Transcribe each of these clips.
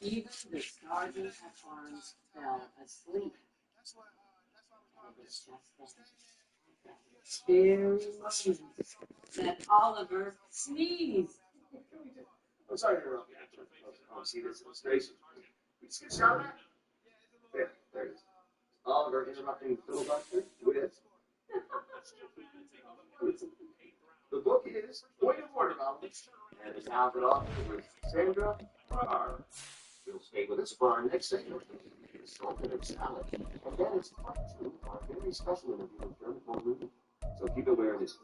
Even the sergeant at arms fell asleep. It was just that very moment that Oliver sneezed. I'm sorry to interrupt you. I want to see this illustration. You just get shot at? There it is. Oliver interrupting filibuster with. The book is Point of Order, Oliver. And the talented author is Sandra Farr. You'll stay with us for our next segment. Salted and salad. And then it's part 2 of our very special interview with Dermot Mulroney. So keep aware of this.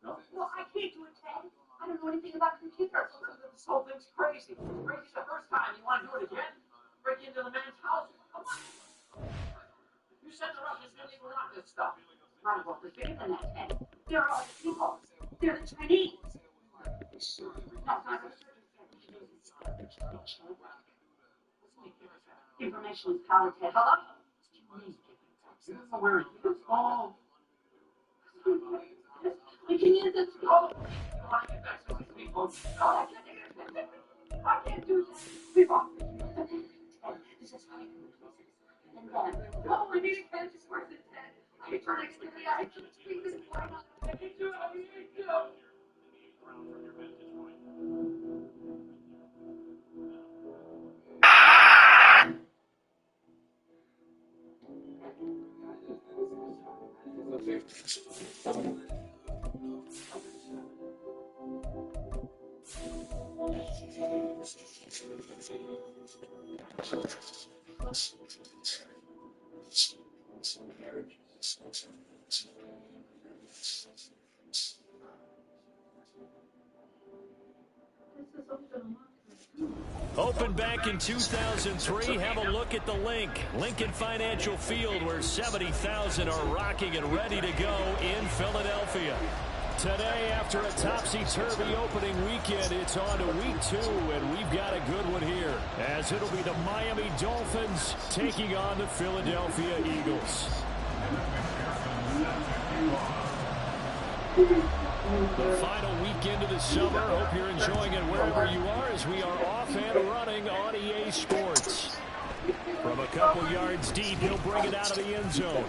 No, I can't do it, Ted. I don't know anything about computers. This whole thing's crazy. Crazy the first time. You want to do it again? Break into the man's house? Come on. You said the Russians didn't even want this stuff. My work is bigger than that, Ted. There are other people. They're the Chinese. No, not the information is power, Ted. Hello? You don't know where it is. Oh. We can use this. Oh. You want to get back to these people? No, I can't do that. We've all. This is how you do it. And then, oh, I need a cash worth it, Ted. I can turn exterior. I can speak this. Why not? I can do it. I need to. Opened back in 2003. Have a look at the link. Lincoln Financial Field, where 70,000 are rocking and ready to go in Philadelphia. Today, after a topsy-turvy opening weekend, it's on to week 2, and we've got a good one here, as it'll be the Miami Dolphins taking on the Philadelphia Eagles. The final weekend of the summer. Hope you're enjoying it wherever you are, as we are off and running on EA Sports. From a couple yards deep, he'll bring it out of the end zone.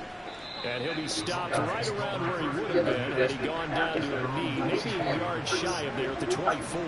And he'll be stopped right around where he would have been had he gone down to a knee, maybe a yard shy of there at the 24.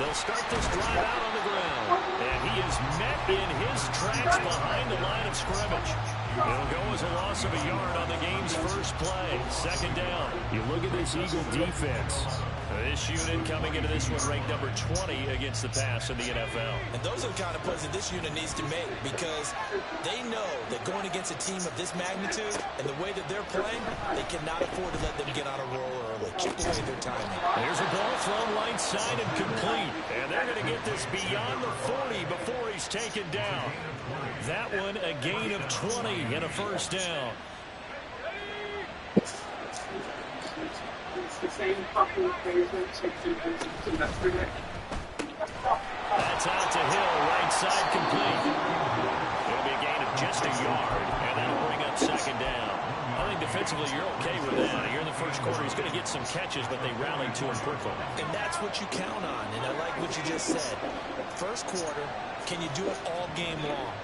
They'll start this drive out on the ground. And he is met in his tracks behind the line of scrimmage. It'll go as a loss of a yard on the game's first play. Second down. You look at this Eagle defense. This unit coming into this one ranked number 20 against the pass in the NFL. And those are the kind of plays that this unit needs to make, because they know that going against a team of this magnitude and the way that they're playing, they cannot afford to let them get on a roll early. Chip away their timing. There's a ball thrown right side and complete. And they're going to get this beyond the 40 before he's taken down. That one a gain of 20 and a first down. It's the same fucking players that That's out to Hill, right side complete. It'll be a gain of just a yard, and that'll bring up second down. I think defensively you're okay with that. Here in the first quarter, he's going to get some catches, but they rallied to him quickly. And that's what you count on, and I like what you just said. First quarter, can you do it all game long?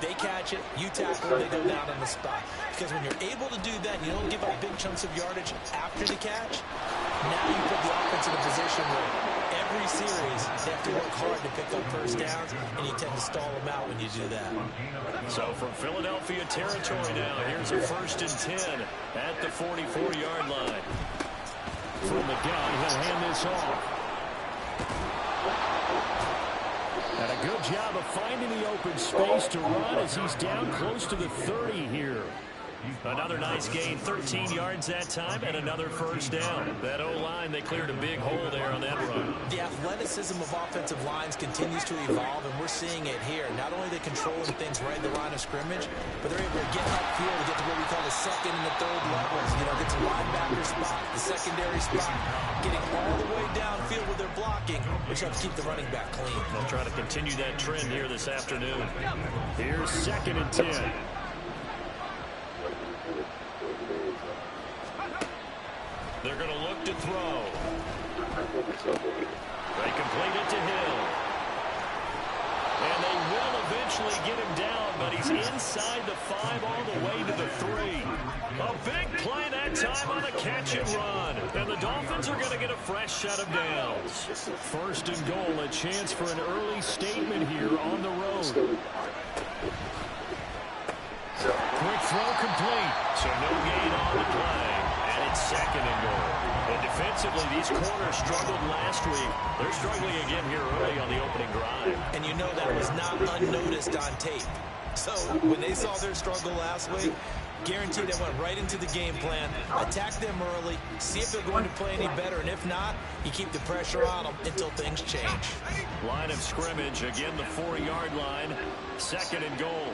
They catch it, you tackle it, they go down on the spot. Because when you're able to do that, and you don't give up big chunks of yardage after the catch, now you put the offense in a position where every series they have to work hard to pick up first downs, and you tend to stall them out when you do that. So from Philadelphia territory now, here's a 1st and 10 at the 44-yard line. From the gun, he'll hand this off. And a good job of finding the open space to run as he's down close to the 30 here. Another nice gain, 13 yards that time, and another first down. That O-line, they cleared a big hole there on that run. The athleticism of offensive lines continues to evolve, and we're seeing it here. Not only are they controlling things right at the line of scrimmage, but they're able to get upfield to get to what we call the second and the third levels. You know, get to linebacker spot, the secondary spot, getting all the way downfield with their blocking, which helps keep the running back clean. They'll try to continue that trend here this afternoon. Here's 2nd and 10. They're going to look to throw. They complete it to Hill. And they will eventually get him down, but he's inside the 5 all the way to the 3. A big play that time on a catch and run. And the Dolphins are going to get a fresh set of downs. 1st and goal, a chance for an early statement here on the road. Quick throw complete, so no gain on the play. And it's 2nd and goal. And defensively, these corners struggled last week. They're struggling again here early on the opening drive. And you know that was not unnoticed on tape. So when they saw their struggle last week, guaranteed they went right into the game plan, attack them early, see if they're going to play any better, and if not, you keep the pressure on them until things change. Line of scrimmage, again the 4-yard line, 2nd and goal.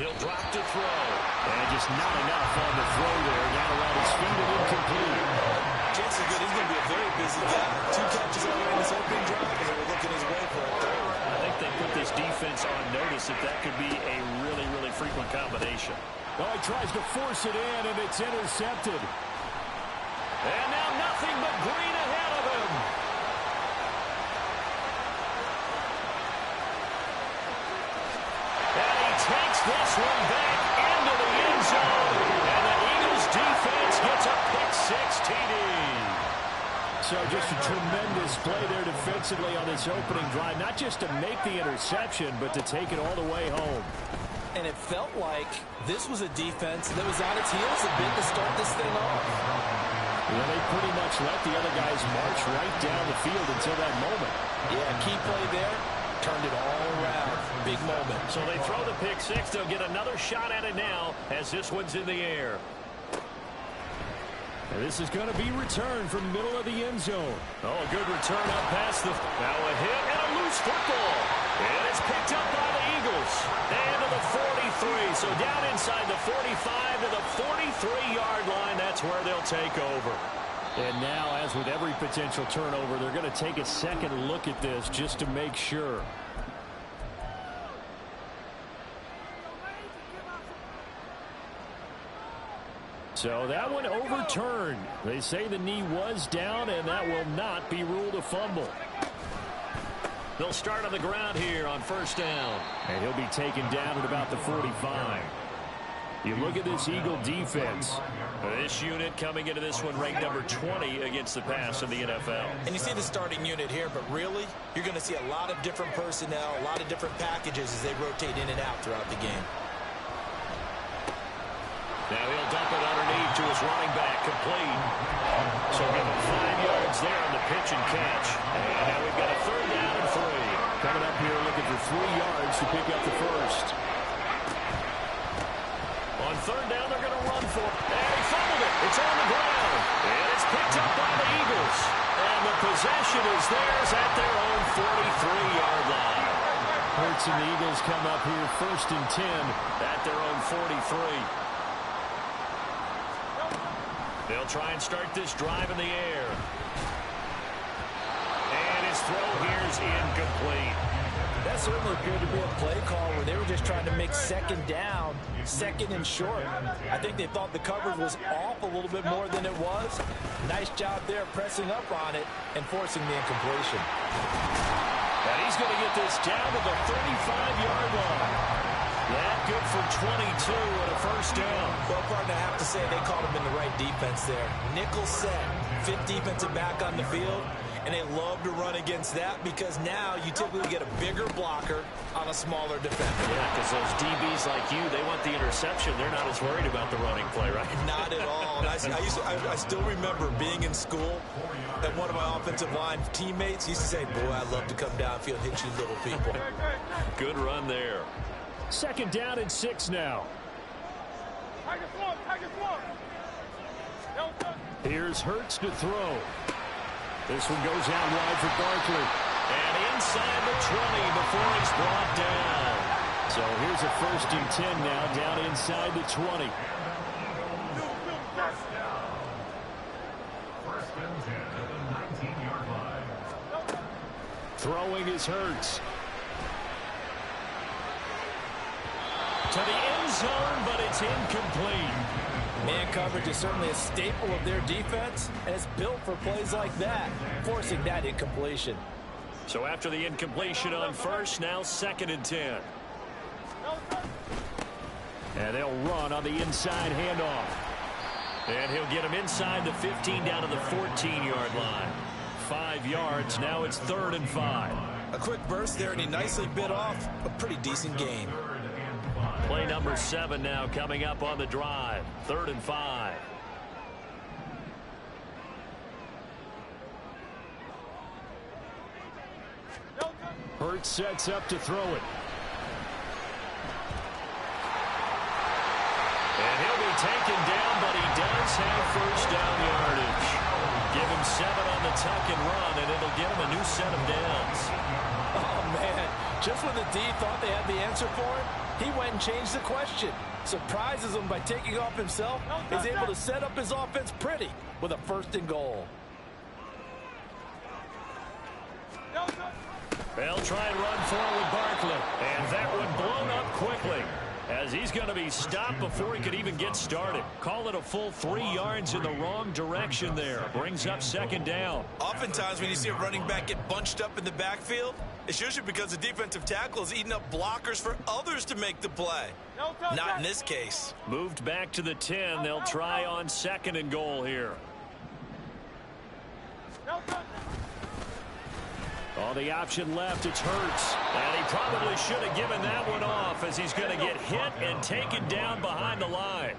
He'll drop to throw. And just not enough on the throw there. Down around his feet and incomplete. Chances good, he's going to be a very busy guy. 2 catches already in this opening drive, and they were looking his way for a third. I think they put this defense on notice that could be a really, really frequent combination. Oh, he tries to force it in, and it's intercepted. And now nothing but green ahead of him. And he takes this one back into the end zone. And the Eagles defense gets a pick-6 TD. So just a tremendous play there defensively on this opening drive. Not just to make the interception, but to take it all the way home. And it felt like this was a defense that was on its heels a bit to start this thing off. Well, they pretty much let the other guys march right down the field until that moment. Yeah, key play there. Turned it all around. Big moment. So they throw the pick-6. They'll get another shot at it now as this one's in the air. And this is going to be returned from the middle of the end zone. Oh, a good return up past the... Now a hit and a loose football. And it's picked up by the Eagles. And to the 43. So down inside the 45 to the 43-yard line. That's where they'll take over. And now, as with every potential turnover, they're going to take a second look at this just to make sure. So that one overturned. They say the knee was down, and that will not be ruled a fumble. They'll start on the ground here on first down. And he'll be taken down at about the 45. You look at this Eagle defense. This unit coming into this one ranked number 20 against the pass in the NFL. And you see the starting unit here, but really, you're going to see a lot of different personnel, a lot of different packages as they rotate in and out throughout the game. Now he'll dump it underneath to his running back, complete. So give him 5 yards there on the pitch and catch. And now we've got a third down and 3. Coming up here looking for 3 yards to pick up the first. On third down, they're going to run for it. And he fumbled it. It's on the ground. And it's picked up by the Eagles. And the possession is theirs at their own 43-yard line. Hurts and the Eagles come up here first and 10 at their own 43. They'll try and start this drive in the air. And his throw here is incomplete. That certainly appeared to be a play call where they were just trying to make second down, second and short. I think they thought the coverage was off a little bit more than it was. Nice job there pressing up on it and forcing the incompletion. And he's going to get this down to the 35-yard line. That good for 22 and a first down. Well, partner, I have to say they called him in the right defense there. Nickel set, fifth defensive back on the field, and they love to run against that because now you typically get a bigger blocker on a smaller defender. Yeah, because those DBs like you, they want the interception. They're not as worried about the running play, right? Not at all. And I still remember being in school, and one of my offensive line teammates used to say, boy, I love to come downfield and hit you little people. Good run there. Second down and 6 now. Here's Hurts to throw. This one goes out wide for Barkley. And inside the 20 before he's brought down. So here's a first and 10 now down inside the 20. First and 10 at the 19-yard line. Throwing is Hurts. To the end zone, but it's incomplete. Man coverage is certainly a staple of their defense, and it's built for plays like that, forcing that incompletion. So after the incompletion on first, now second and 10. And they'll run on the inside handoff. And he'll get him inside the 15 down to the 14-yard line. 5 yards, now it's third and 5. A quick burst there, and he nicely bit off a pretty decent gain. Play number 7 now coming up on the drive. Third and 5. Hurts sets up to throw it. And he'll be taken down, but he does have first down yardage. Give him 7 on the tuck and run, and it'll give him a new set of downs. Oh, man. Just when the D thought they had the answer for it, he went and changed the question. Surprises him by taking off himself. Is able to set up his offense pretty with a first and goal. They'll try and run forward with Barkley. And that one blown up quickly as he's going to be stopped before he could even get started. Call it a full 3 yards in the wrong direction there. Brings up second down. Oftentimes when you see a running back get bunched up in the backfield, it's usually because the defensive tackle is eating up blockers for others to make the play. Not in this case. Moved back to the 10. They'll try on second and goal here. Oh, the option left, it's Hurts. And he probably should have given that one off as he's going to get hit and taken down behind the line.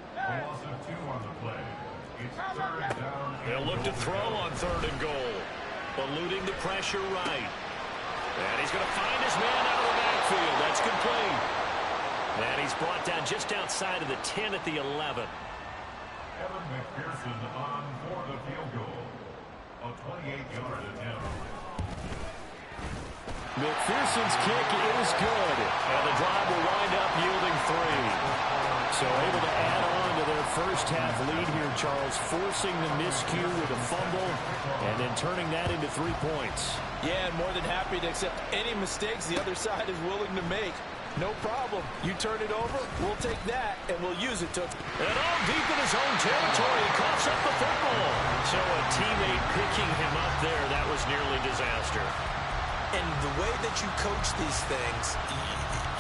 They'll look to throw on third and goal. Eluding the pressure right. And he's going to find his man out of the backfield. That's complete. And he's brought down just outside of the 10 at the 11. Evan McPherson on for the field goal. A 28-yard attempt. McPherson's kick is good, and the drive will wind up yielding 3. So able to add on to their first half lead here, Charles, forcing the miscue with a fumble and then turning that into 3 points. Yeah, and more than happy to accept any mistakes the other side is willing to make. No problem. You turn it over, we'll take that, and we'll use it to... And all deep in his own territory, he coughs up the football. So a teammate picking him up there, that was nearly disaster. And the way that you coach these things,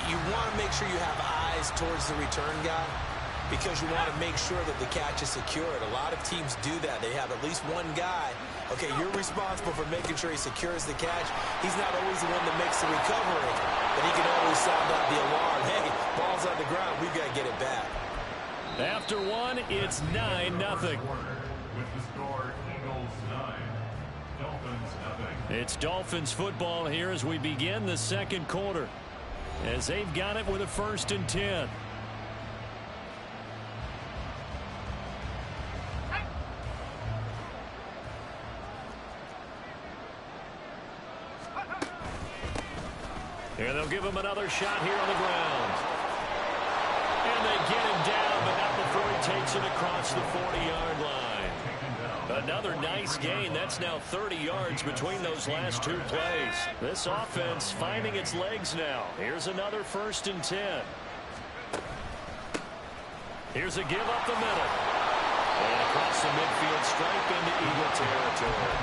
you want to make sure you have eyes towards the return guy because you want to make sure that the catch is secured. A lot of teams do that. They have at least one guy. Okay, you're responsible for making sure he secures the catch. He's not always the one that makes the recovery, but he can always sound out the alarm. Hey, ball's on the ground. We've got to get it back. After one, it's 9-0. With the score, Eagles 9, Dolphins nothing. It's Dolphins football here as we begin the second quarter, as they've got it with a 1st and 10. And they'll give him another shot here on the ground. And they get him down, but not before he takes it across the 40-yard line. Another nice gain. That's now 30 yards between those last 2 plays. This offense finding its legs now. Here's another 1st and 10. Here's a give up the middle. And across the midfield stripe into Eagle territory.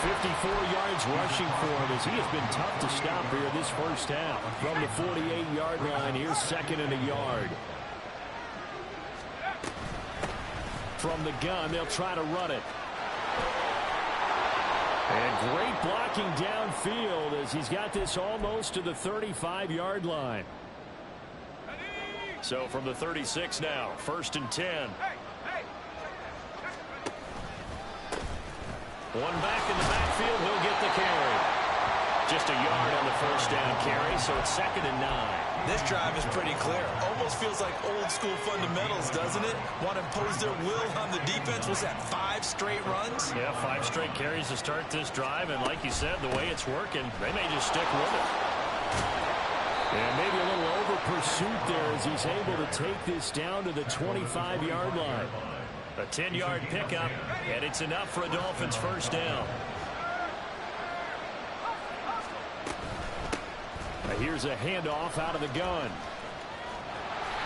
54 yards rushing for him as he has been tough to stop here this first half. From the 48-yard line, here's 2nd and a yard. From the gun, they'll try to run it. And great blocking downfield as he's got this almost to the 35-yard line. So from the 36 now, 1st and 10. One back in the backfield, he'll get the carry. Just a yard on the 1st down carry, so it's 2nd and 9. This drive is pretty clear. Almost feels like old school fundamentals, doesn't it? Want to impose their will on the defense. Was that 5 straight runs? Yeah, 5 straight carries to start this drive, and like you said, the way it's working, they may just stick with it. And maybe a little over pursuit there as he's able to take this down to the 25-yard line. A 10-yard pickup, and it's enough for a Dolphins 1st down. Here's a handoff out of the gun.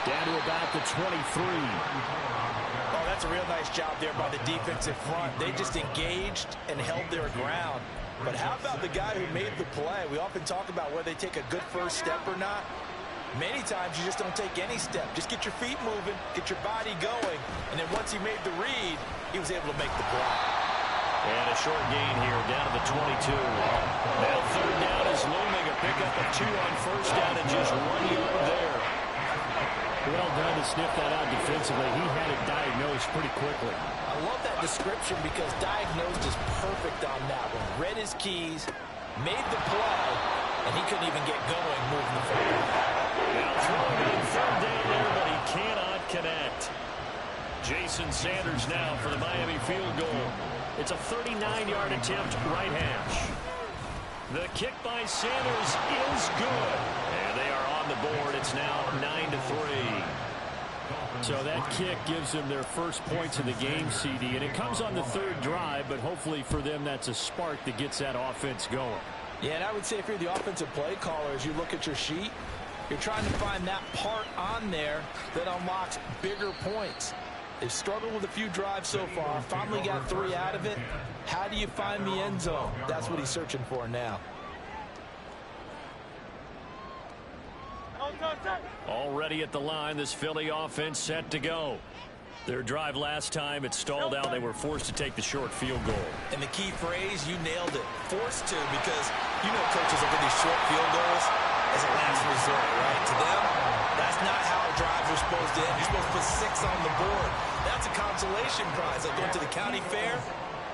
Down to about the 23. Oh, that's a real nice job there by the defensive front. They just engaged and held their ground. But how about the guy who made the play? We often talk about whether they take a good first step or not. Many times you just don't take any step. Just get your feet moving, get your body going, and then once he made the read, he was able to make the play. And a short gain here down to the 22. Now 3rd down is looming. A pickup of 2 on 1st down and just 1 yard there. Well done to sniff that out defensively. He had it diagnosed pretty quickly. I love that description because diagnosed is perfect on that one. Read his keys, made the play, and he couldn't even get going moving the football. Now throwing on 3rd down there, but he cannot connect. Jason Sanders now for the Miami field goal. It's a 39-yard attempt, right hash. The kick by Sanders is good. And they are on the board. It's now 9-3. So that kick gives them their first points of the game, CD. And it comes on the 3rd drive, but hopefully for them that's a spark that gets that offense going. Yeah, and I would say if you're the offensive play caller, as you look at your sheet, you're trying to find that part on there that unlocks bigger points. They've struggled with a few drives so far. Finally got 3 out of it. How do you find the end zone? That's what he's searching for now. Already at the line, this Philly offense set to go. Their drive last time, it stalled out. They were forced to take the short field goal. And the key phrase, you nailed it. Forced to, because you know coaches look at these short field goals as a last resort, right? To them, that's not how drives are supposed to end. You're supposed to put 6 on the board. That's a consolation prize. Like going to the county fair,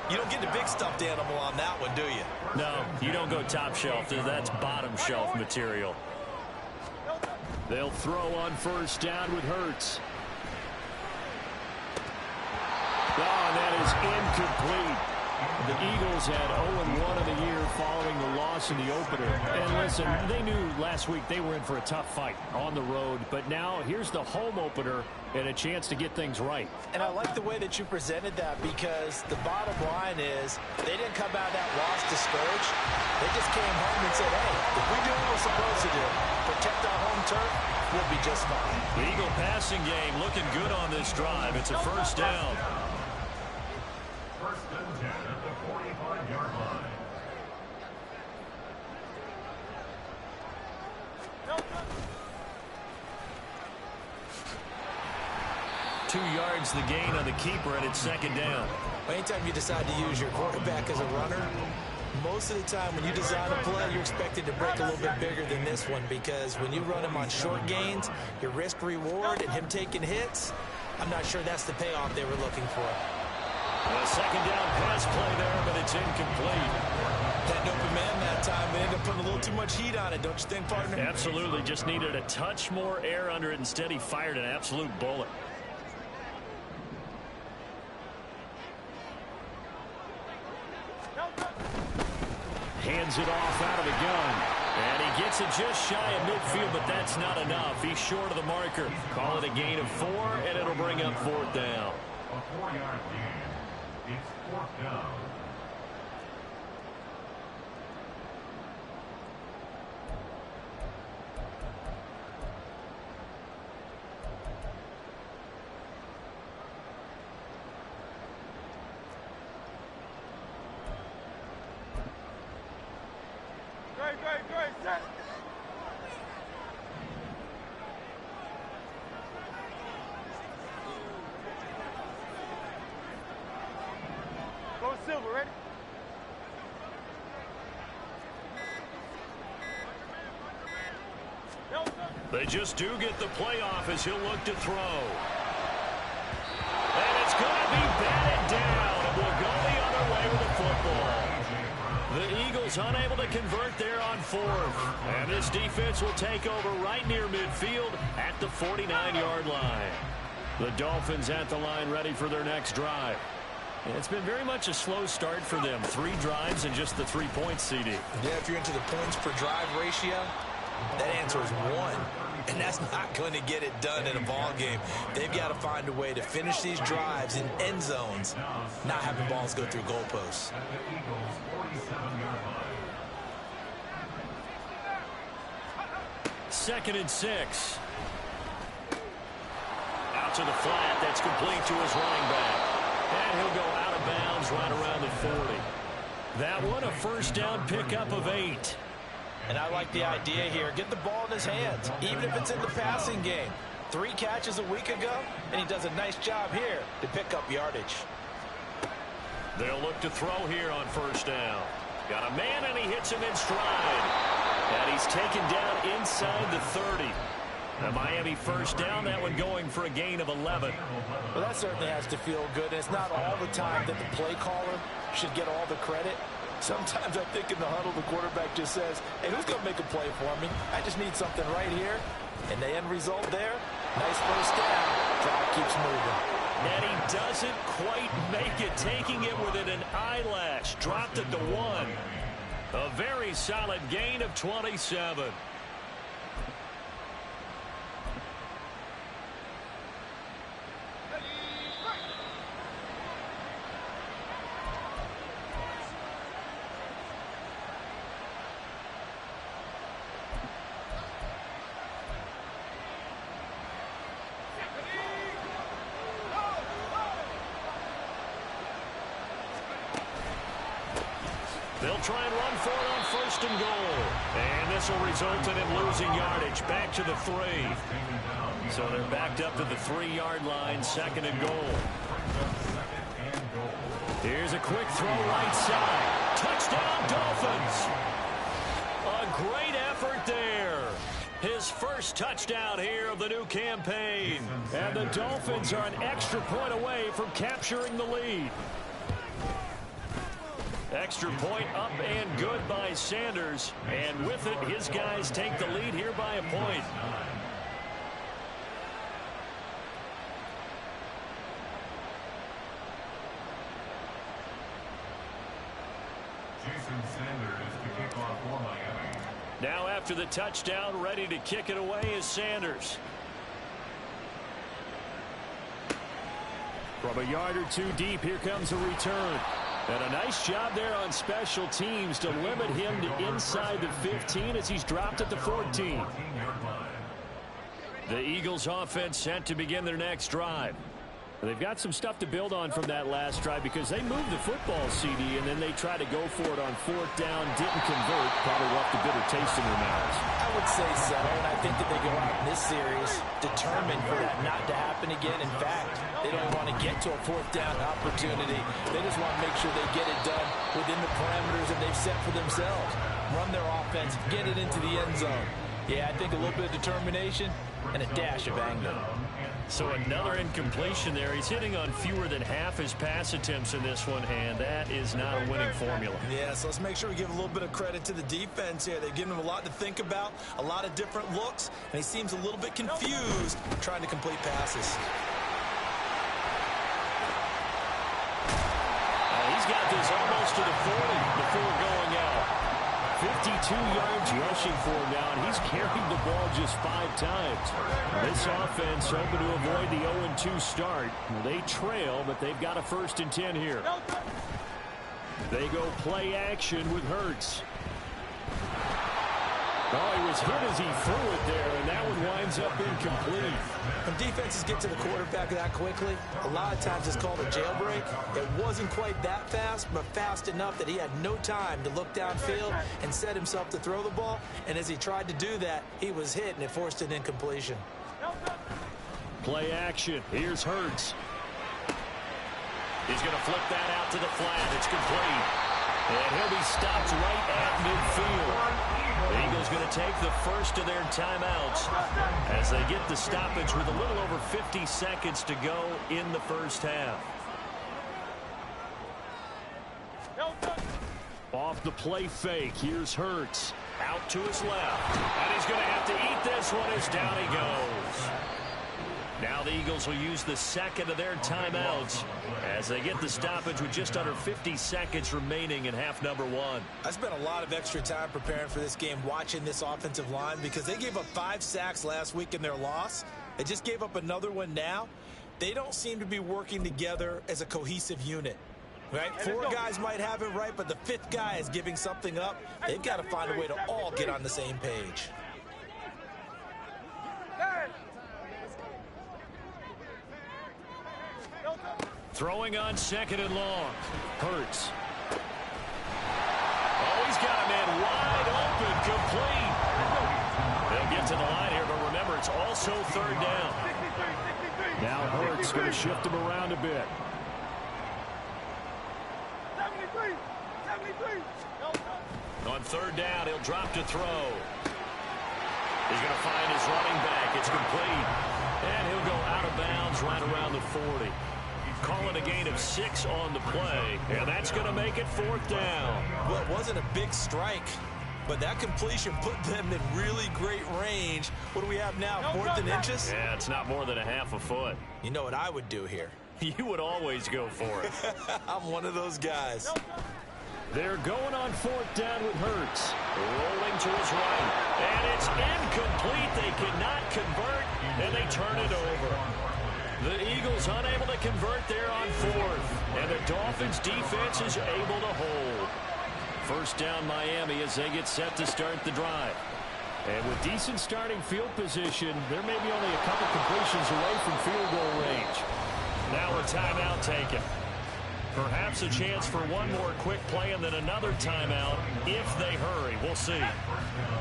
you don't get the big stuffed animal on that one, do you? No, you don't go top shelf. That's bottom shelf material. They'll throw on 1st down with Hurts. Oh, and that is incomplete. The Eagles had 0-1 of the year following the loss in the opener. And listen, they knew last week they were in for a tough fight on the road. But now here's the home opener and a chance to get things right. And I like the way that you presented that, because the bottom line is they didn't come out of that loss discouraged. They just came home and said, hey, if we do what we're supposed to do, protect our home turf, we'll be just fine. The Eagle passing game looking good on this drive. It's a first down. First and 10 at the 45-yard line. Two yards the gain on the keeper, and it's second down. Anytime you decide to use your quarterback as a runner, most of the time when you design a play, you're expected to break a little bit bigger than this one, because when you run him on short gains, your risk-reward and him taking hits, I'm not sure that's the payoff they were looking for. A second down pass play there, but it's incomplete. That open man that time, they ended up putting a little too much heat on it, don't you think, partner? Absolutely. Just needed a touch more air under it. Instead, he fired an absolute bullet. Hands it off out of the gun. And he gets it just shy of midfield, but that's not enough. He's short of the marker. Call it a gain of 4, and it'll bring up fourth down. A 4-yard gain. It's fourth down. Go Silver, ready? They just do get the playoff as he'll look to throw. And it's going to be batted down, and we'll go the other way with the football. The Eagles unable to convert there on fourth. And this defense will take over right near midfield at the 49-yard line. The Dolphins at the line ready for their next drive. And it's been very much a slow start for them. 3 drives and just the 3 points, CD. Yeah, if you're into the points per drive ratio, that answer is 1. And that's not going to get it done in a ball game. They've got to find a way to finish these drives in end zones, not having balls go through goalposts. At the Eagles' 47-yard line. 2nd and 6. Out to the flat. That's complete to his running back. And he'll go out of bounds right around the 40. That one, a first down pickup of 8. And I like the idea here. Get the ball in his hands, even if it's in the passing game. 3 catches a week ago, and he does a nice job here to pick up yardage. They'll look to throw here on first down. Got a man, and he hits him in stride. And he's taken down inside the 30. A Miami first down, that one going for a gain of 11. Well, that certainly has to feel good. And it's not all the time that the play caller should get all the credit. Sometimes I think in the huddle, the quarterback just says, hey, who's going to make a play for me? I just need something right here. And the end result there, nice first down. Drive keeps moving. And he doesn't quite make it, taking it within an eyelash. Dropped it to 1. A very solid gain of 27. They'll try and run for it on first and goal. And this will result in him losing yardage. Back to the 3. So they're backed up to the 3-yard line, 2nd and goal. Here's a quick throw right side. Touchdown, Dolphins. A great effort there. His first touchdown here of the new campaign. And the Dolphins are an extra point away from capturing the lead. Extra point up and good by Sanders. And with it, his guys take the lead here by a point. Sanders to kick off for Miami. Now after the touchdown, ready to kick it away is Sanders. From a yard or two deep, here comes a return. And a nice job there on special teams to limit him to inside the 15 as he's dropped at the 14. The Eagles offense set to begin their next drive. They've got some stuff to build on from that last drive because they moved the football, CD, and then they tried to go for it on fourth down, didn't convert, probably left a bitter taste in their mouths. I would say so, and I think that they go out in this series determined for that not to happen again. In fact, they don't want to get to a fourth down opportunity. They just want to make sure they get it done within the parameters that they've set for themselves. Run their offense, get it into the end zone. Yeah, I think a little bit of determination and a dash of anger. So another incompletion there. He's hitting on fewer than half his pass attempts in this one, and that is not a winning formula. Yeah, so let's make sure we give a little bit of credit to the defense here. They've given him a lot to think about, a lot of different looks, and he seems a little bit confused trying to complete passes. He's got this almost to the 40 before going out. 52 yards rushing for him now, and he's carried the ball just 5 times. This offense hoping to avoid the 0-2 start. They trail, but they've got a 1st and 10 here. They go play action with Hurts. Oh, he was hit as he threw it there, and that one winds up incomplete. When defenses get to the quarterback that quickly, a lot of times it's called a jailbreak. It wasn't quite that fast, but fast enough that he had no time to look downfield and set himself to throw the ball. And as he tried to do that, he was hit, and it forced an incompletion. Play action. Here's Hurts. He's going to flip that out to the flat. It's complete. And he'll be stopped right at midfield. The Eagles going to take the first of their timeouts as they get the stoppage with a little over 50 seconds to go in the first half. Off the play fake, here's Hurts. Out to his left. And he's going to have to eat this one as down he goes. Now the Eagles will use the second of their timeouts as they get the stoppage with just under 50 seconds remaining in half number 1. I spent a lot of extra time preparing for this game watching this offensive line because they gave up 5 sacks last week in their loss. They just gave up another one now. They don't seem to be working together as a cohesive unit. Right? 4 guys might have it right, but the 5th guy is giving something up. They've got to find a way to all get on the same page. Throwing on 2nd and long. Hurts. Oh, he's got a man wide open, complete. They'll get to the line here, but remember, it's also 3rd down. Now Hurts going to shift him around a bit. 73. On 3rd down, he'll drop to throw. He's going to find his running back. It's complete. And he'll go out of bounds right around the 40. Calling a gain of 6 on the play, and that's going to make it 4th down. Well, it wasn't a big strike, but that completion put them in really great range. What do we have now, 4th and inches? Yeah, it's not more than a half a foot. You know what I would do here? You would always go for it. I'm one of those guys. They're going on 4th down with Hurts. Rolling to his right, and it's incomplete. They cannot convert, and they turn it over. The Eagles unable to convert there on 4th, and the Dolphins defense is able to hold. 1st down Miami as they get set to start the drive. And with decent starting field position, there may be only a couple completions away from field goal range. Now a timeout taken. Perhaps a chance for one more quick play and then another timeout if they hurry. We'll see.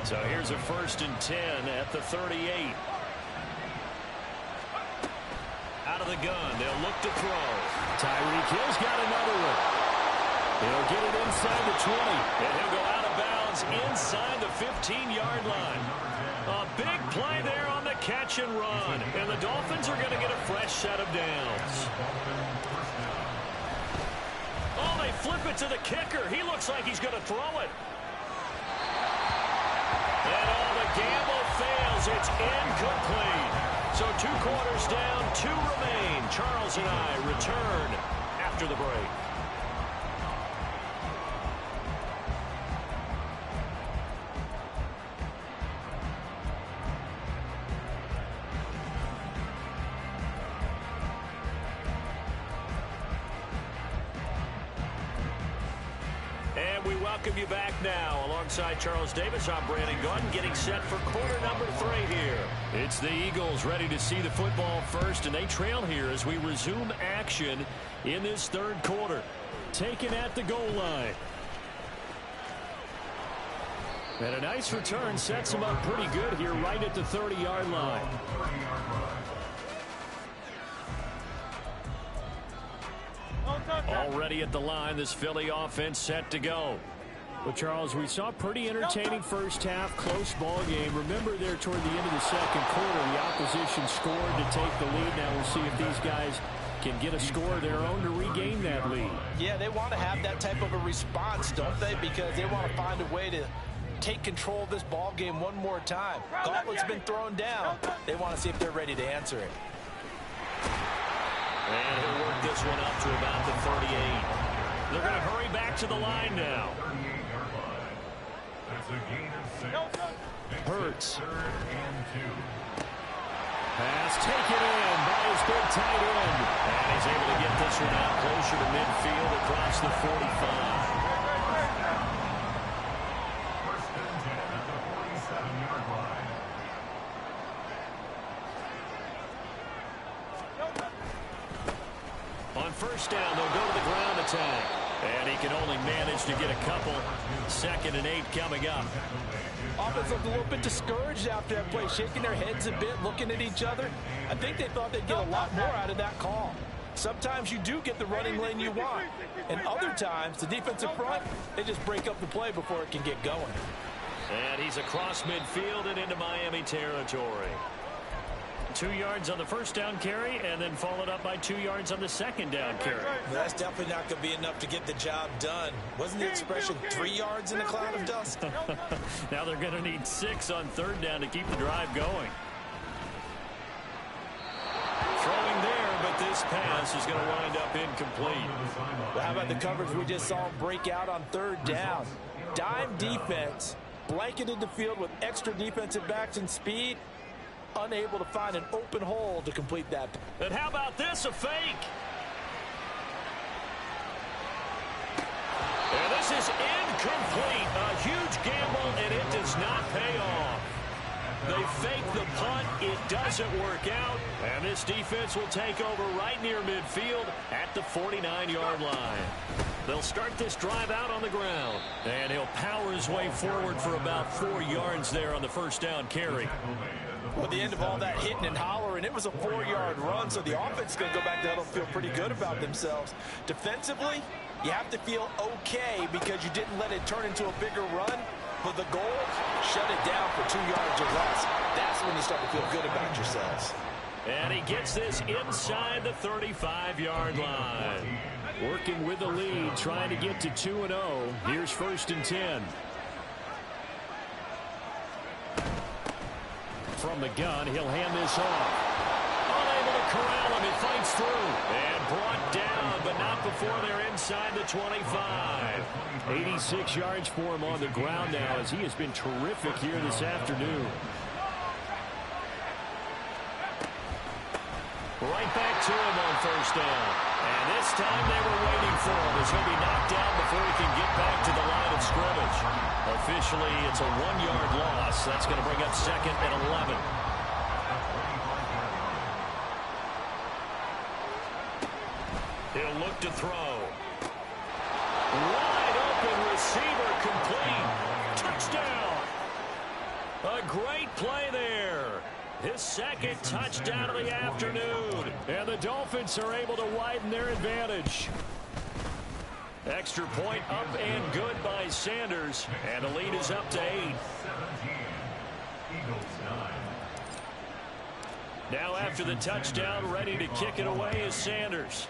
So here's a 1st and 10 at the 38. Out of the gun, they'll look to throw. Tyreek Hill's got another one. He'll get it inside the 20, and he'll go out of bounds inside the 15-yard line. A big play there on the catch and run, and the Dolphins are going to get a fresh set of downs. Oh, they flip it to the kicker. He looks like he's going to throw it. And all the gamble fails. It's incomplete. So 2 quarters down, 2 remain. Charles and I return after the break. And we welcome you back now. Alongside Charles Davis, I'm Brandon Gaudin, getting set for quarter number 3 here. It's the Eagles ready to see the football first, and they trail here as we resume action in this third quarter. Taken at the goal line. And a nice return sets them up pretty good here right at the 30-yard line. Already at the line, this Philly offense set to go. Well, Charles, we saw a pretty entertaining first half, close ball game. Remember there toward the end of the second quarter, the opposition scored to take the lead. Now we'll see if these guys can get a score of their own to regain that lead. Yeah, they want to have that type of a response, don't they? Because they want to find a way to take control of this ball game one more time. Gauntlet's been thrown down. They want to see if they're ready to answer it. And he'll work this one up to about the 38. They're going to hurry back to the line now. Hurts. Pass taken in by his big tight end. And he's able to get this one out closer to midfield across the 45. On first down, they'll go to the ground attack. And he can only manage to get a couple. 2nd and 8 coming up. Offense looked a little bit discouraged after that play, shaking their heads a bit, looking at each other. I think they thought they'd get a lot more out of that call. Sometimes you do get the running lane you want. And other times, the defensive front, they just break up the play before it can get going. And he's across midfield and into Miami territory. 2 yards on the first down carry, and then followed up by 2 yards on the second down carry. Well, that's definitely not going to be enough to get the job done. Wasn't the expression 3 yards in a cloud of dust? Now they're going to need 6 on third down to keep the drive going. Throwing there, but this pass is going to wind up incomplete. Well, how about the coverage we just saw break out on third down? Dime defense, blanketed the field with extra defensive backs and speed. Unable to find an open hole to complete that. And how about this, a fake? And this is incomplete. A huge gamble, and it does not pay off. They fake the punt. It doesn't work out. And this defense will take over right near midfield at the 49-yard line. They'll start this drive out on the ground. And he'll power his way forward for about 4 yards there on the first down carry. Well, at the end of all that hitting and hollering, it was a 4-yard run, so the offense is going to go back to huddle and feel pretty good about themselves. Defensively, you have to feel okay because you didn't let it turn into a bigger run. But the goal, shut it down for 2 yards or less. That's when you start to feel good about yourselves. And he gets this inside the 35-yard line. Working with the lead, trying to get to 2-0. Here's 1st and 10. From the gun, he'll hand this off. Unable to corral him. He fights through. And brought down, but not before they're inside the 25. 86 yards for him on the ground now, as he has been terrific here this afternoon. Right back to him on first down. And this time they were waiting for him, as he'll be knocked down before he can get back to the line of scrimmage. Officially, it's a 1-yard loss. That's going to bring up 2nd and 11. He'll look to throw. Wide open receiver, complete. Touchdown. A great play there. His 2nd touchdown of the afternoon. And the Dolphins are able to widen their advantage. Extra point up and good by Sanders. And the lead is up to 8. Now after the touchdown, ready to kick it away is Sanders.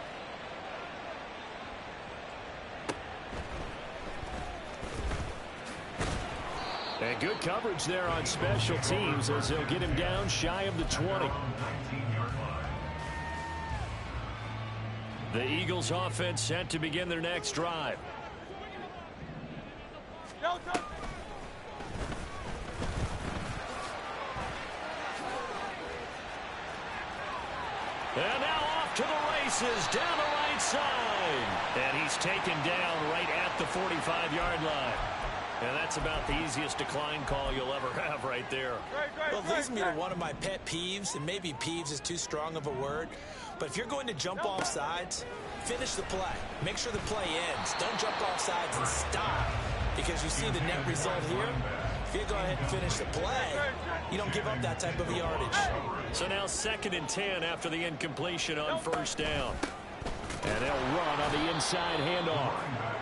And good coverage there on special teams as they'll get him down shy of the 20. The Eagles offense set to begin their next drive. And now off to the races down the right inside. And he's taken down right at the 45-yard line. And that's about the easiest decline call you'll ever have right there. Well, it leads me to one of my pet peeves, and maybe peeves is too strong of a word, but if you're going to jump off sides, finish the play. Make sure the play ends. Don't jump off sides and stop, because you see the net result here. If you go ahead and finish the play, you don't give up that type of yardage. So now 2nd and 10 after the incompletion on first down. And they'll run on the inside handoff.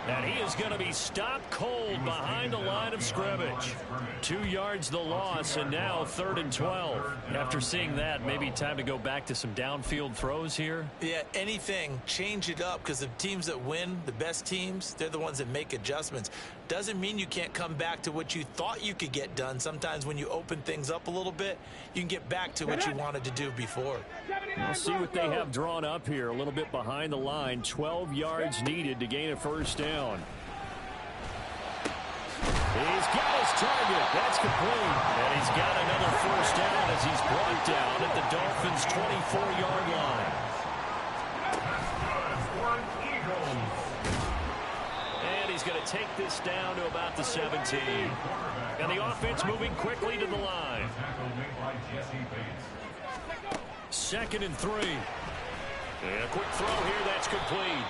And he is going to be stopped cold behind the line of scrimmage. 2 yards the loss, and now 3rd and 12. After seeing that, maybe time to go back to some downfield throws here. Yeah, anything, change it up, because the teams that win, the best teams, they're the ones that make adjustments. Doesn't mean you can't come back to what you thought you could get done. Sometimes when you open things up a little bit, you can get back to what you wanted to do before. We'll see what they have drawn up here. A little bit behind the line. 12 yards needed to gain a first down. He's got his target. That's complete. And he's got another first down as he's brought down at the Dolphins' 24-yard line. And he's going to take this down to about the 17. And the offense moving quickly to the line. 2nd and 3. And a quick throw here. That's complete.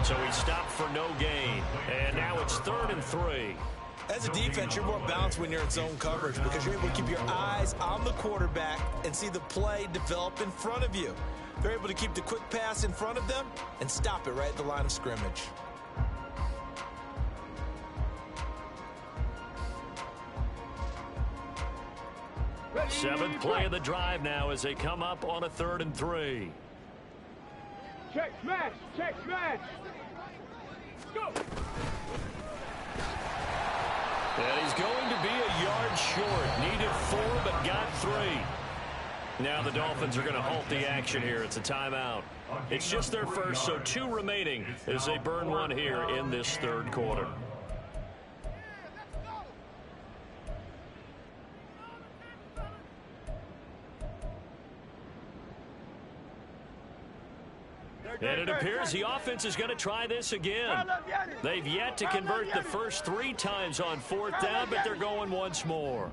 So he stopped for no gain. And now it's 3rd and 3. As a defense, you're more balanced when you're in zone coverage because you're able to keep your eyes on the quarterback and see the play develop in front of you. They're able to keep the quick pass in front of them and stop it right at the line of scrimmage. Seventh play of the drive now as they come up on a 3rd and 3. Check smash! Check smash! Go! And he's going to be a yard short. Needed 4, but got 3. Now the Dolphins are going to halt the action here. It's a timeout. It's just their first, so 2 remaining as they burn one here in this 3rd quarter. And it appears the offense is going to try this again. They've yet to convert the first 3 times on 4th down, but they're going once more.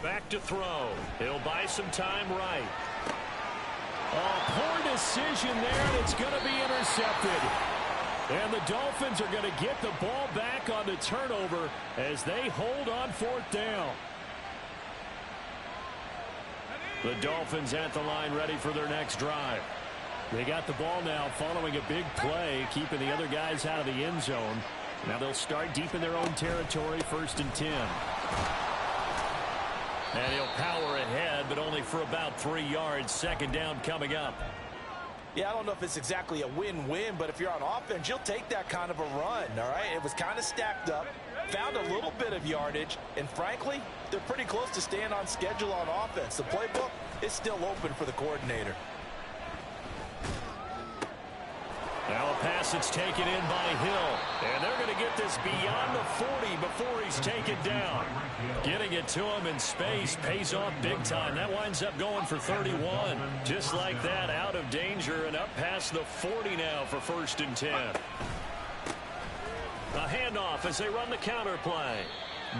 Back to throw. He'll buy some time right. Oh, poor decision there, and it's going to be intercepted. And the Dolphins are going to get the ball back on the turnover as they hold on 4th down. The Dolphins at the line ready for their next drive. They got the ball now following a big play, keeping the other guys out of the end zone. Now they'll start deep in their own territory, 1st and 10. And he'll power ahead, but only for about 3 yards. 2nd down coming up. Yeah, I don't know if it's exactly a win-win, but if you're on offense, you'll take that kind of a run, all right? It was kind of stacked up, found a little bit of yardage, and frankly, they're pretty close to staying on schedule on offense. The playbook is still open for the coordinator. Now a pass that's taken in by Hill. And they're going to get this beyond the 40 before he's taken down. Getting it to him in space pays off big time. That winds up going for 31. Just like that, out of danger and up past the 40 now for 1st and 10. A handoff as they run the counter play.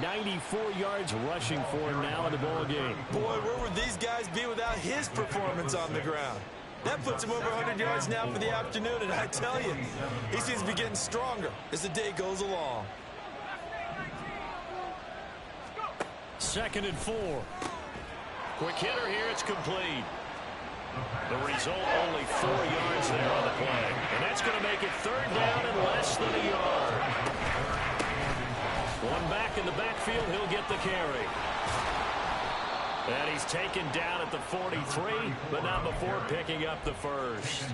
94 yards rushing for him now in the ball game. Boy, where would these guys be without his performance on the ground? That puts him over 100 yards now for the afternoon, and I tell you, he seems to be getting stronger as the day goes along. 2nd and 4. Quick hitter here, it's complete. The result, only 4 yards there on the play. And that's going to make it 3rd down and less than a yard. One back in the backfield, he'll get the carry. And he's taken down at the 43, but not before picking up the first.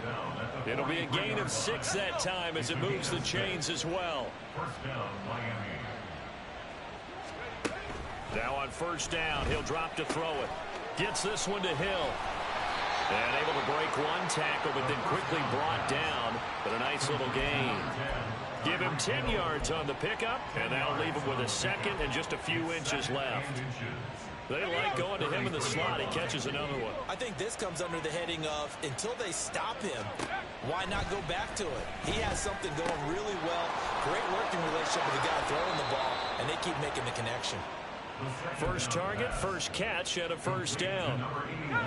It'll be a gain of 6 that time as it moves the chains as well. Now on 1st down, he'll drop to throw it. Gets this one to Hill. And able to break one tackle, but then quickly brought down. But a nice little gain. Give him 10 yards on the pickup, and that'll leave him with a 2nd and just a few inches left. They like going to him in the slot. He catches another one. I think this comes under the heading of until they stop him, why not go back to it? He has something going really well. Great working relationship with the guy throwing the ball, and they keep making the connection. First target, first catch, and a first down.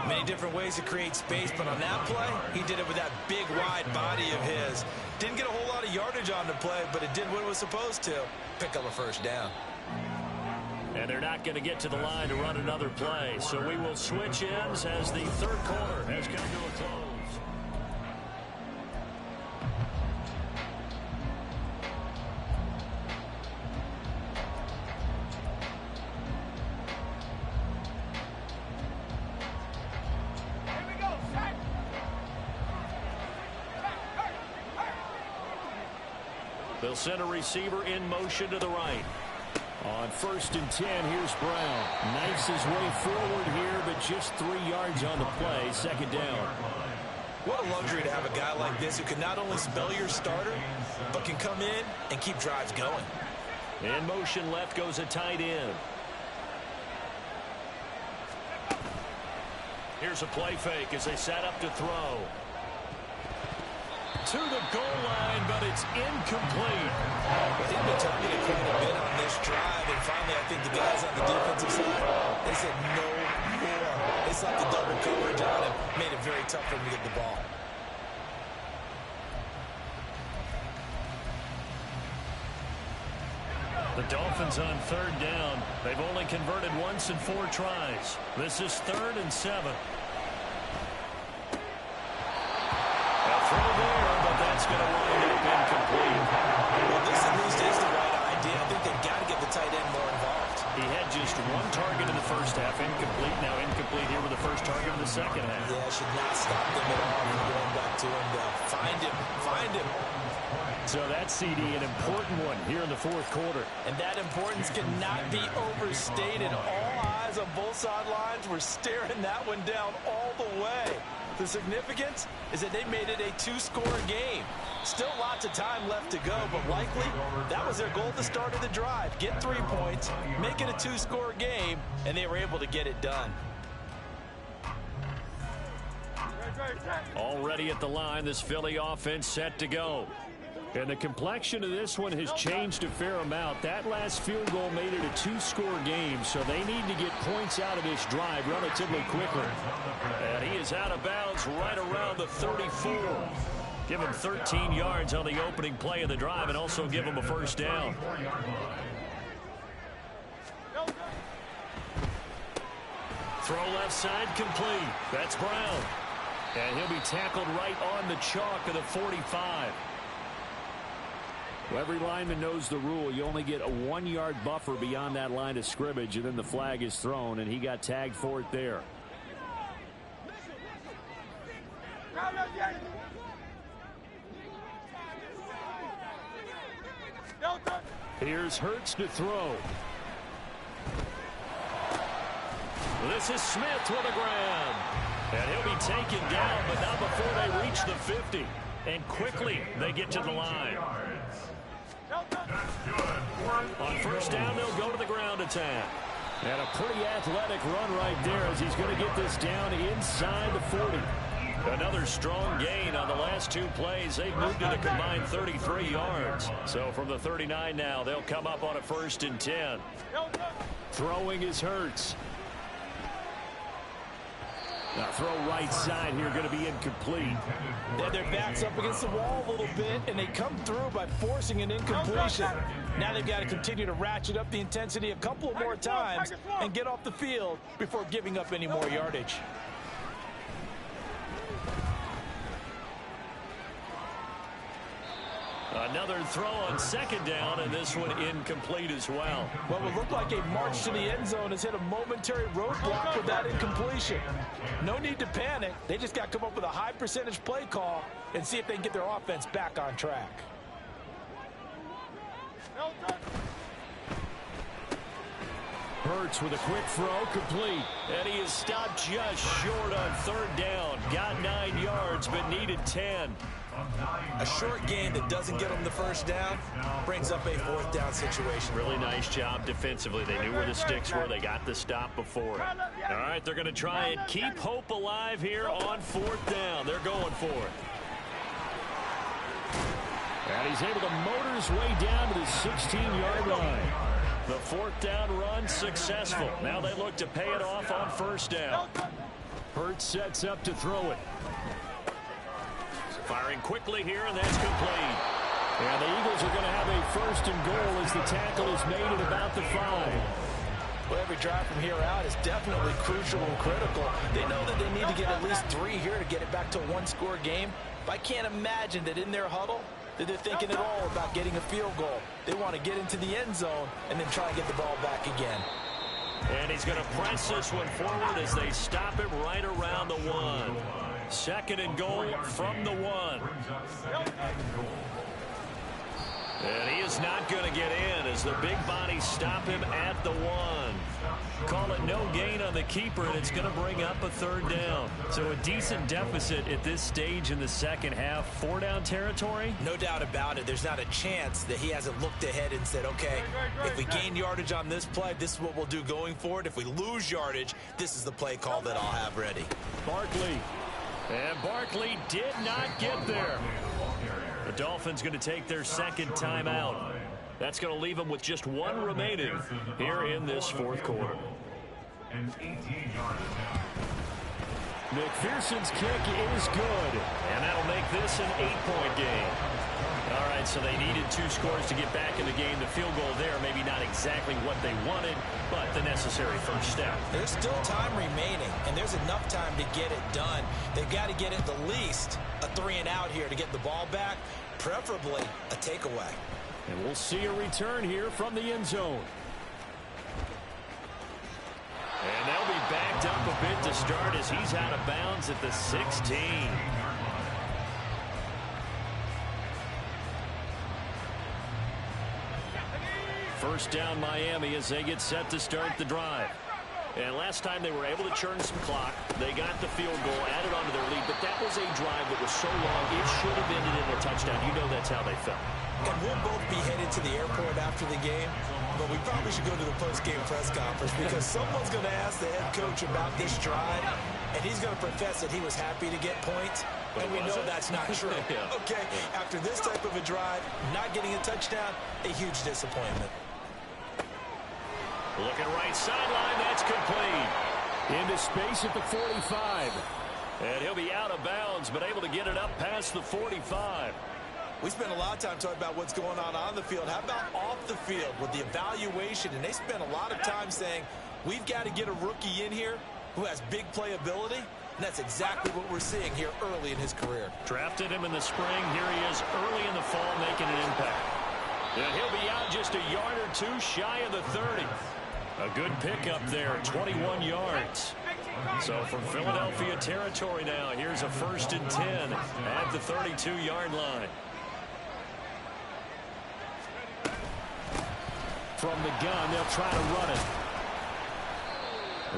Many different ways to create space, but on that play, he did it with that big, wide body of his. Didn't get a whole lot of yardage on the play, but it did what it was supposed to. Pick up a first down. And they're not going to get to the line to run another play. So we will switch ends as the third quarter has come to a close. They'll send a receiver in motion to the right. On 1st and 10, here's Brown. Knifes his way forward here, but just 3 yards on the play. Second down. What a luxury to have a guy like this who can not only spell your starter, but can come in and keep drives going. In motion left goes a tight end. Here's a play fake as they set up to throw. To the goal line, but it's incomplete. They've been targeted quite a bit on this drive, and finally I think the guys on the defensive side, they said no more. They slapped the double coverage on him, made it very tough for him to get the ball. The Dolphins on 3rd down. They've only converted once in 4 tries. This is 3rd and 7. Throw there, but that's going to wind up incomplete. Well, this at least is the right idea. I think they've got to get the tight end more involved. He had just 1 target in the first half, incomplete. Now incomplete here with the first target in the second half. Yeah, should not stop them at all from going back to him. Find him. So that CD, an important one here in the 4th quarter. And that importance cannot be overstated. All eyes on both sidelines were staring that one down all the way. The significance is that they made it a 2-score game. Still lots of time left to go, but likely that was their goal at the start of the drive. Get 3 points, make it a 2-score game, and they were able to get it done. Already at the line, this Philly offense set to go. And the complexion of this one has changed a fair amount. That last field goal made it a 2-score game, so they need to get points out of this drive relatively quickly. And he is out of bounds right around the 34. Give him 13 yards on the opening play of the drive and also give him a first down. Throw left side complete. That's Brown. And he'll be tackled right on the chalk of the 45. Well, every lineman knows the rule. You only get a 1-yard buffer beyond that line of scrimmage, and then the flag is thrown, and he got tagged for it there. Here's Hurts to throw. This is Smith with a grab. And he'll be taken down, but not before they reach the 50. And quickly, they get to the line. On first down, they'll go to the ground attack. And a pretty athletic run right there as he's going to get this down inside the 40. Another strong gain on the last 2 plays. They've moved it a combined 33 yards. So from the 39 now, they'll come up on a 1st and 10. Throwing is Hurts. Now throw right side here, going to be incomplete. Yeah, their back's up against the wall a little bit, and they come through by forcing an incompletion. Now they've got to continue to ratchet up the intensity a couple of more times and get off the field before giving up any more yardage. Another throw on 2nd down, and this one incomplete as well. What would look like a march to the end zone has hit a momentary roadblock with that incompletion. No need to panic. They just got to come up with a high percentage play call and see if they can get their offense back on track. Hurts with a quick throw, complete. And he is stopped just short on third down. Got 9 yards, but needed 10. A short gain that doesn't get them the first down brings up a fourth down situation. Really nice job defensively. They knew where the sticks were. They got the stop before it. All right, they're going to try and keep hope alive here on fourth down. They're going for it. And he's able to motor his way down to the 16-yard line. The fourth down run successful. Now they look to pay it off on first down. Hurts sets up to throw it. Firing quickly here, and that's complete. And the Eagles are going to have a first and goal as the tackle is made at about the 5. Well, every drive from here out is definitely crucial and critical. They know that they need to get at least 3 here to get it back to a one-score game. But I can't imagine that in their huddle that they're thinking at all about getting a field goal. They want to get into the end zone and then try and get the ball back again. And he's going to press this one forward as they stop him right around the 1. Second and goal from the 1. And he is not going to get in as the big bodies stop him at the 1. Call it no gain on the keeper, and it's going to bring up a third down. So a decent deficit at this stage in the second half. 4-down territory? No doubt about it. There's not a chance that he hasn't looked ahead and said, okay, if we gain yardage on this play, this is what we'll do going forward. If we lose yardage, this is the play call that I'll have ready. Barkley. And Barkley did not get there. The Dolphins going to take their second timeout. That's going to leave them with just 1 remaining here in this fourth quarter. McPherson's kick is good, and that'll make this an 8-point game. All right, so they needed 2 scores to get back in the game. The field goal there, maybe not exactly what they wanted, but the necessary first step. There's still time remaining, and there's enough time to get it done. They've got to get at the least a 3-and-out here to get the ball back, preferably a takeaway. And we'll see a return here from the end zone. And they'll be backed up a bit to start as he's out of bounds at the 16. First down Miami as they get set to start the drive. And last time they were able to churn some clock. They got the field goal, added on to their lead, but that was a drive that was so long it should have ended in a touchdown. You know that's how they felt. And we'll both be headed to the airport after the game, but we probably should go to the post-game press conference because someone's going to ask the head coach about this drive, and he's going to profess that he was happy to get points, and we know that's not true. Okay, after this type of a drive, not getting a touchdown, a huge disappointment. Looking right sideline, that's complete. Into space at the 45. And he'll be out of bounds, but able to get it up past the 45. We spent a lot of time talking about what's going on the field. How about off the field with the evaluation? And they spent a lot of time saying, we've got to get a rookie in here who has big playability. And that's exactly what we're seeing here early in his career. Drafted him in the spring. Here he is early in the fall making an impact. And he'll be out just a yard or 2 shy of the 30. A good pickup there, 21 yards. So from Philadelphia territory now, here's a 1st and 10 at the 32-yard line. From the gun, they'll try to run it.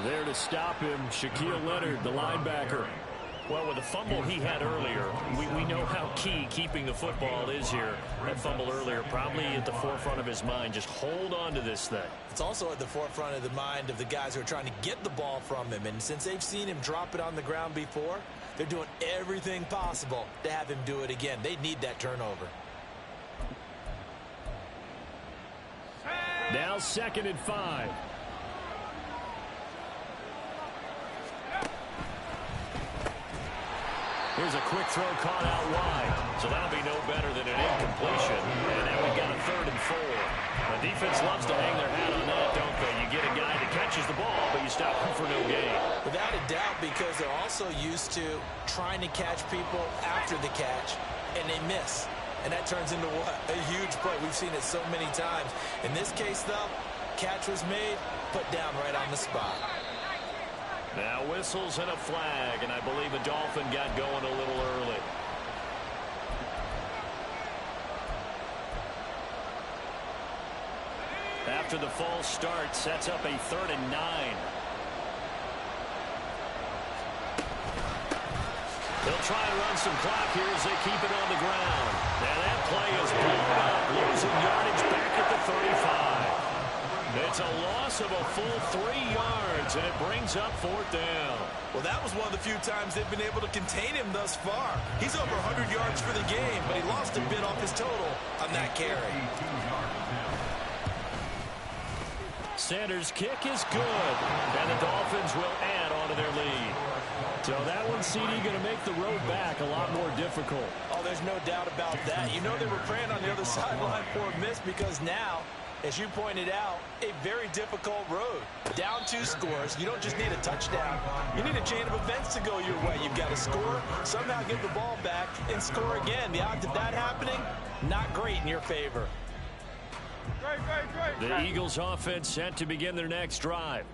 There to stop him, Shaquille Leonard, the linebacker. Well, with the fumble he had earlier, we know how key keeping the football is here. That fumble earlier probably at the forefront of his mind. Just hold on to this thing. It's also at the forefront of the mind of the guys who are trying to get the ball from him. And since they've seen him drop it on the ground before, they're doing everything possible to have him do it again. They need that turnover. Now 2nd and 5. Here's a quick throw caught out wide. So that'll be no better than an incompletion. And now we've got a 3rd and 4. The defense loves to hang their hat on that, don't they? You get a guy that catches the ball, but you stop him for no gain. Without a doubt, because they're also used to trying to catch people after the catch, and they miss. And that turns into what? A huge play. We've seen it so many times. In this case, though, catch was made, put down right on the spot. Now whistles and a flag, and I believe a Dolphin got going a little early. after the false start sets up a 3rd and 9. They'll try and run some clock here as they keep it on the ground. And that play is blown up, losing yardage back at the 35. It's a loss of a full 3 yards, and it brings up 4th down. Well, that was one of the few times they've been able to contain him thus far. He's over 100 yards for the game, but he lost a bit off his total on that carry. Sanders' kick is good, and the Dolphins will add on to their lead. So that one, CD, going to make the road back a lot more difficult. Oh, there's no doubt about that. You know they were praying on the other sideline for a miss because now, as you pointed out, a very difficult road. Down 2 scores. You don't just need a touchdown. You need a chain of events to go your way. You've got to score, somehow get the ball back, and score again. The odds of that happening, not great in your favor. The Eagles offense set to begin their next drive.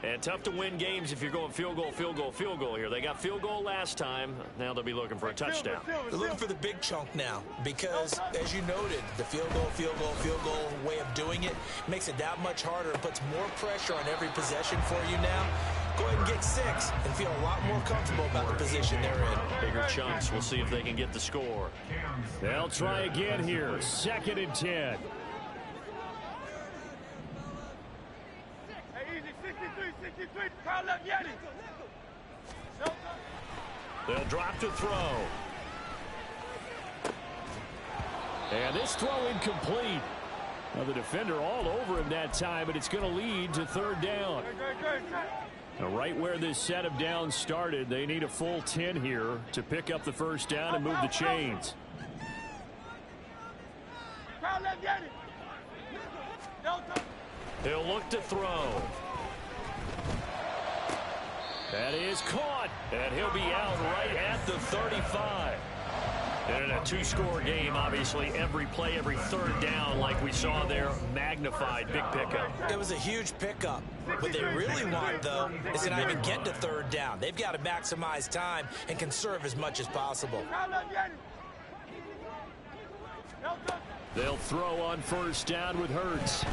And tough to win games if you're going field goal, field goal, field goal here. They got field goal last time. Now they'll be looking for a touchdown. They're looking for the big chunk now because, as you noted, the field goal, field goal, field goal way of doing it makes it that much harder and puts more pressure on every possession for you now. Go ahead and get 6 and feel a lot more comfortable about the position they're in. Bigger chunks. We'll see if they can get the score. They'll try again here. 2nd and 10. They'll drop to throw. And this throw incomplete. Now the defender all over him that time, but it's going to lead to 3rd down. Now right where this set of downs started, they need a full 10 here to pick up the 1st down and move the chains. He'll look to throw. That is caught, and he'll be out right at the 35. And in a 2-score game, obviously, every play, every 3rd down, like we saw there, magnified, big pickup. It was a huge pickup. What they really want, though, is to not even get to 3rd down. They've got to maximize time and conserve as much as possible. They'll throw on 1st down with Hurts.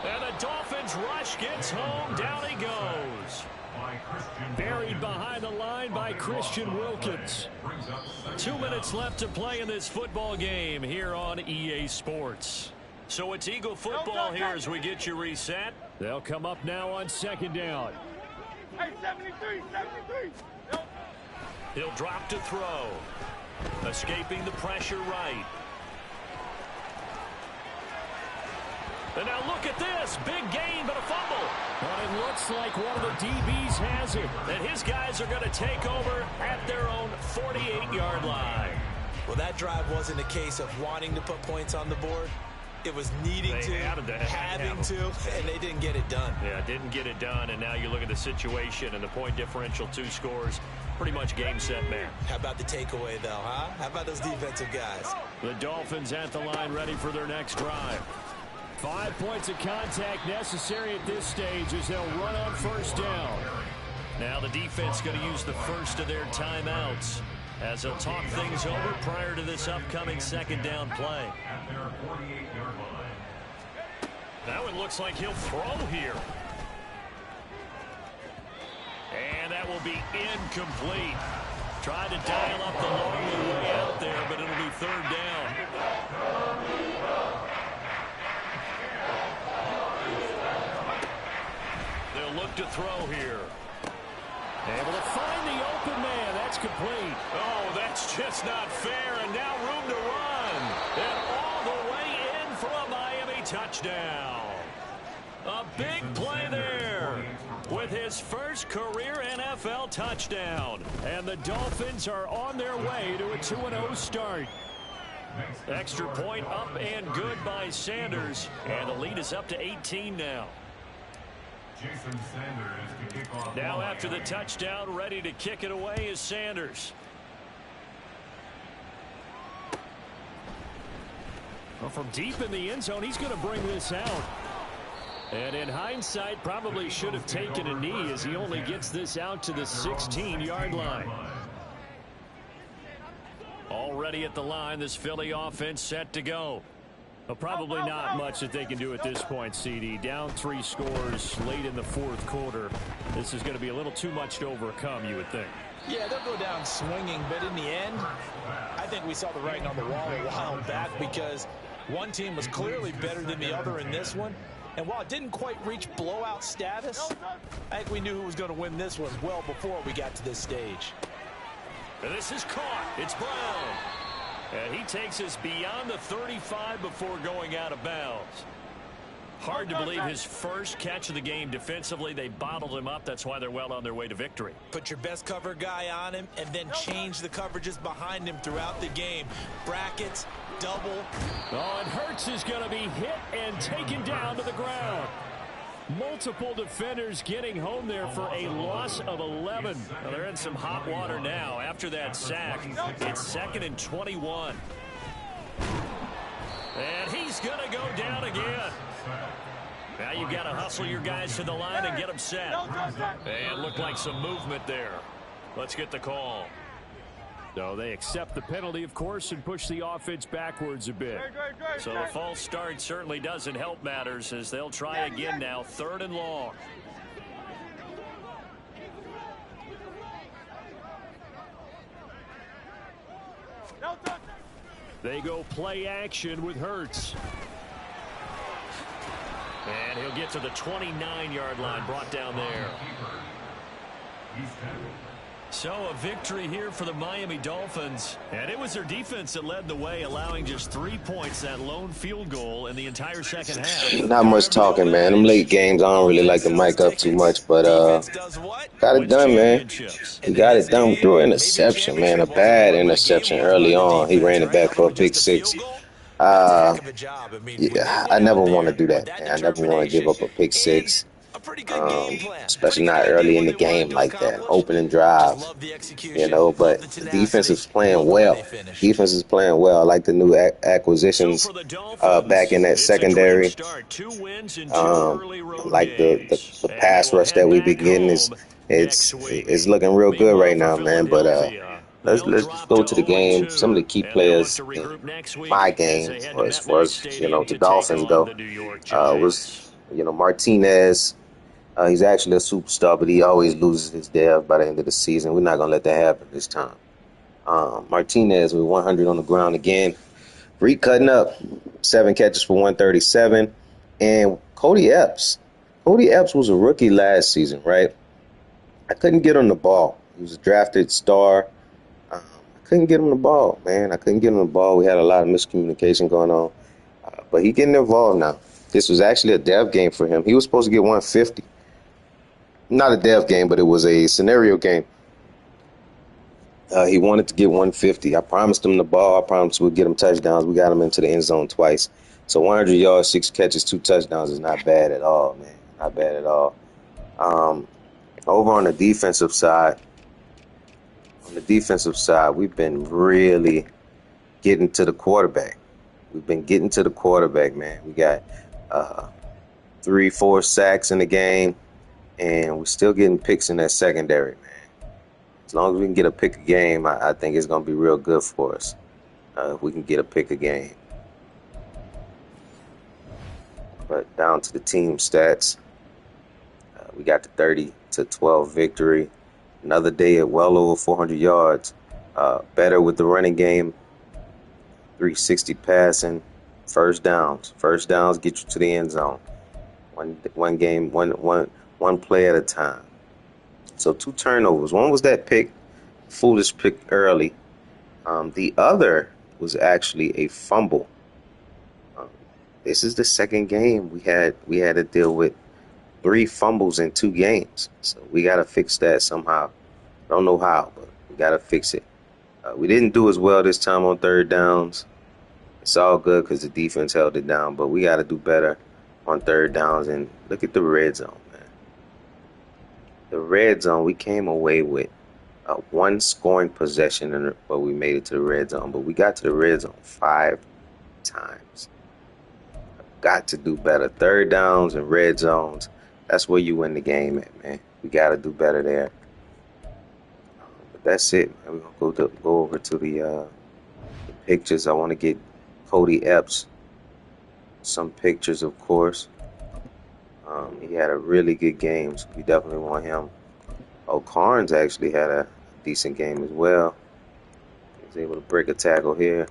And the Dolphins rush gets home. Down he goes. Buried behind the line by Christian Wilkins. 2 minutes left to play in this football game here on EA Sports. So it's Eagle football here as we get you reset. They'll come up now on 2nd down. Hey, 73. He'll drop to throw. Escaping the pressure right. And now look at this. Big gain, but a fumble. But it looks like one of the DBs has it. And his guys are going to take over at their own 48-yard line. Well, that drive wasn't a case of wanting to put points on the board. It was needing to, having to, and they didn't get it done. Yeah, didn't get it done, and now you look at the situation and the point differential, 2 scores, pretty much game, set, man. How about the takeaway, though, huh? How about those defensive guys? The Dolphins at the line ready for their next drive. 5 points of contact necessary at this stage as they'll run on 1st down. Now the defense going to use the first of their timeouts as they'll talk things over prior to this upcoming 2nd down play. Now it looks like he'll throw here. And that will be incomplete. Tried to dial up the long way out there, but it'll be 3rd down. They'll look to throw here. Able to find the open man. That's complete. Oh, that's just not fair. And now room to run. And all the way in for a Miami touchdown. A big play there with his first career NFL touchdown. And the Dolphins are on their way to a 2-0 start. Extra point up and good by Sanders. And the lead is up to 18 now. Jason Sanders to kick off. Now after the touchdown, ready to kick it away is Sanders. Well, from deep in the end zone, he's going to bring this out. And in hindsight, probably should have taken a knee as he only gets this out to the 16-yard line. Already at the line, this Philly offense set to go. Well, probably not much that they can do at this point, CD. Down 3 scores late in the fourth quarter. This is going to be a little too much to overcome, you would think. Yeah, they'll go down swinging, but in the end, I think we saw the writing on the wall a while back because one team was clearly better than the other in this one. And while it didn't quite reach blowout status, I think we knew who was going to win this one well before we got to this stage. And this is caught. It's Brown. And he takes us beyond the 35 before going out of bounds. Hard to believe his first catch of the game defensively. They bottled him up. That's why they're well on their way to victory. Put your best cover guy on him and then change the coverages behind him throughout the game. Brackets, double. Oh, and Hurts is going to be hit and taken down to the ground. Multiple defenders getting home there for a loss of 11. Well, they're in some hot water now. After that sack, it's 2nd and 21. And he's going to go down again. Now you've got to hustle your guys to the line and get them set. And look like some movement there. Let's get the call. So they accept the penalty, of course, and push the offense backwards a bit. So the false start certainly doesn't help matters as they'll try again now, 3rd and long. They go play action with Hurts. And he'll get to the 29-yard line, brought down there. So a victory here for the Miami Dolphins. And it was their defense that led the way, allowing just 3 points, that lone field goal in the entire second half. Not much talking, man. Them late games, I don't really like to mic up too much, but got it done, man. He got it done. We threw an interception, man, a bad interception early on. He ran it back for a pick 6. Yeah, I never want to do that, man. I never want to give up a pick 6. Especially not early in the game like that, opening drive, you know, but the defense is playing well. Defense is playing well. I like the new acquisitions back in that secondary. Like the pass rush that we've been getting it's looking real good right now, man. But let's go to the game. Some of the key players in my game, as far as, you know, the Dolphins go, was, you know, Martinez. He's actually a superstar, but he always loses his dev by the end of the season. We're not going to let that happen this time. Martinez with 100 on the ground again. Reed cutting up, 7 catches for 137. And Cody Epps. Cody Epps was a rookie last season, right? I couldn't get him the ball. He was a drafted star. I couldn't get him the ball, man. I couldn't get him the ball. We had a lot of miscommunication going on. But he's getting involved now. This was actually a dev game for him. He was supposed to get 150. Not a dev game, but it was a scenario game. He wanted to get 150. I promised him the ball. I promised we'd get him touchdowns. We got him into the end zone twice. So 100 yards, 6 catches, 2 touchdowns is not bad at all, man. Not bad at all. Over on the defensive side, we've been really getting to the quarterback. We've been getting to the quarterback, man. We got 3-4 sacks in the game, and we're still getting picks in that secondary, man. As long as we can get a pick a game, I think it's going to be real good for us if we can get a pick a game. But down to the team stats, we got the 30-12 victory. Another day at well over 400 yards. Better with the running game. 360 passing. First downs. First downs get you to the end zone. One game, one play at a time. So 2 turnovers. One was that pick, foolish pick early. The other was actually a fumble. This is the second game we had to deal with 3 fumbles in 2 games. So we got to fix that somehow. Don't know how, but we got to fix it. We didn't do as well this time on third downs. It's all good because the defense held it down, but we got to do better on third downs. And look at the red zone, man. The red zone, we came away with 1 scoring possession, but we made it to the red zone. But we got to the red zone 5 times. Got to do better. Third downs and red zones, that's where you win the game at, man. We got to do better there. But that's it, man. We're going to go over to the pictures. I want to get Cody Epps some pictures, of course. He had a really good game, so we definitely want him. Oh, Carnes actually had a decent game as well. He was able to break a tackle here.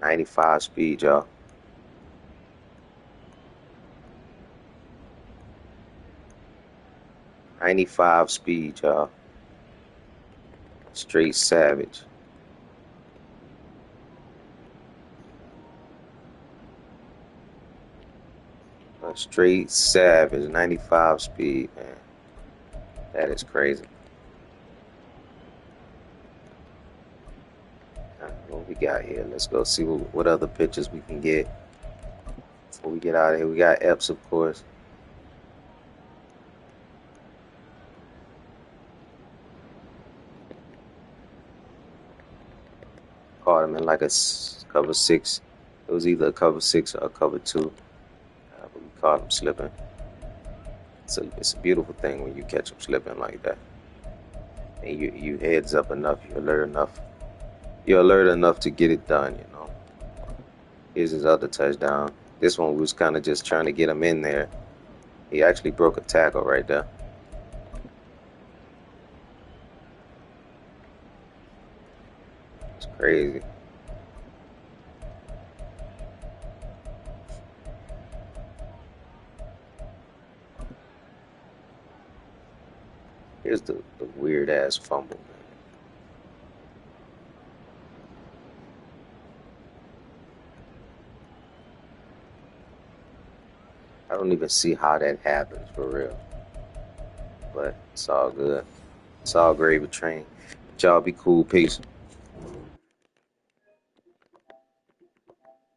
.95 speed, y'all. .95 speed, y'all. Straight savage. A straight savage. 95 speed, man. That is crazy. What we got here? Let's go see what other pictures we can get before we get out of here. We got Epps, of course. Caught him in like a cover 6. It was either a cover 6 or a cover 2. But we caught him slipping. So it's a beautiful thing when you catch him slipping like that. And you heads up enough, you're alert enough. You're alert enough to get it done, you know. Here's his other touchdown. This one was kind of just trying to get him in there. He actually broke a tackle right there. It's crazy. Here's the weird ass fumble. I don't even see how that happens for real. But it's all good. It's all gravy train. Y'all be cool. Peace.